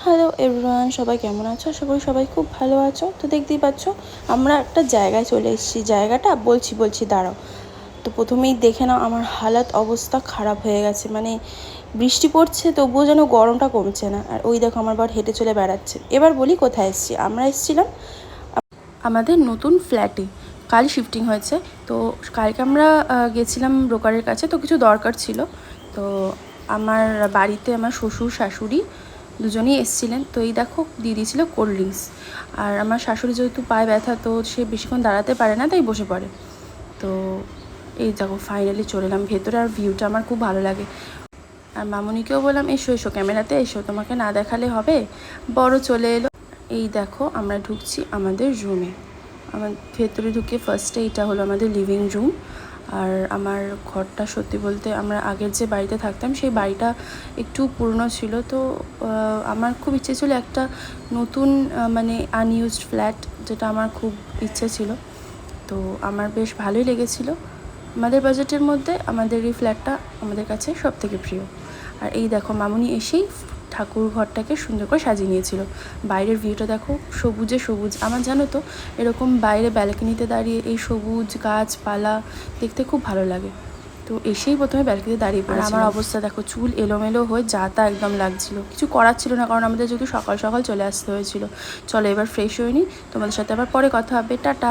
Hello everyone, সবাই কেমন আছো? আশা করি সবাই খুব ভালো আছো। তো দেখতেই পাচ্ছ আমরা একটা জায়গায় চলে এসেছি। জায়গাটা বলছি দাঁড়াও। তো প্রথমেই দেখে নাও, আমার হালাত অবস্থা খারাপ হয়ে গেছে। মানে বৃষ্টি পড়ছে তবুও যেন গরমটা কমছে না। আর ওই দেখো আমার বর হেঁটে চলে বেড়াচ্ছে। এবার বলি কোথায় এসেছি। আমরা এসেছিলাম আমাদের নতুন ফ্ল্যাটে। কাল শিফটিং হয়েছে। তো কালকে আমরা গেছিলাম ব্রোকারের কাছে, তো কিছু দরকার ছিল। তো আমার বাড়িতে আমার শ্বশুর শাশুড়ি দুজনেই এসেছিলেন। তো এই দেখো দিয়ে দিয়েছিলো কোল্ড ড্রিঙ্কস। আর আমার শাশুড়ি যেহেতু পায়ে ব্যথা, তো সে বেশিক্ষণ দাঁড়াতে পারে না, তাই বসে পড়ে। তো এই দেখো ফাইনালি চলে এলাম ভেতরে। আর ভিউটা আমার খুব ভালো লাগে। আর মামুনিকেও বললাম এসো এসো, ক্যামেরাতে এসো, তোমাকে না দেখালে হবে। বড় চলে এলো। এই দেখো আমরা ঢুকছি আমাদের রুমে। আমার ভেতরে ঢুকে ফার্স্টে এটা হলো আমাদের লিভিং রুম। আর আমার ঘরটা সত্যি বলতে, আমরা আগের যে বাড়িতে থাকতাম সেই বাড়িটা একটু পুরনো ছিল। তো আমার খুব ইচ্ছে ছিল একটা নতুন মানে আনইউজড ফ্ল্যাট, যেটা আমার খুব ইচ্ছে ছিল। তো আমার বেশ ভালোই লেগেছিলো। আমাদের বাজেটের মধ্যে আমাদের এই ফ্ল্যাটটা আমাদের কাছে সব থেকে প্রিয়। আর এই দেখো মামুনি এসেই ঠাকুর ঘরটাকে সুন্দর করে সাজিয়ে নিয়েছিল। বাইরের ভিউটা দেখো, সবুজে সবুজ। আমার জানো তো এরকম বাইরে ব্যালকনিতে দাঁড়িয়ে এই সবুজ গাছপালা দেখতে খুব ভালো লাগে। তো এসেই প্রথমে ব্যালকনিতে দাঁড়িয়ে পড়ে আমার অবস্থা দেখো, চুল এলোমেলো হয়ে যা তা একদম লাগছিল। কিছু করার ছিল না, কারণ আমাদের যেহেতু সকাল সকাল চলে আসতে হয়েছিল। চলো এবার ফ্রেশ হয়ে নিই, তোমাদের সাথে আবার পরে কথা হবে। টাটা।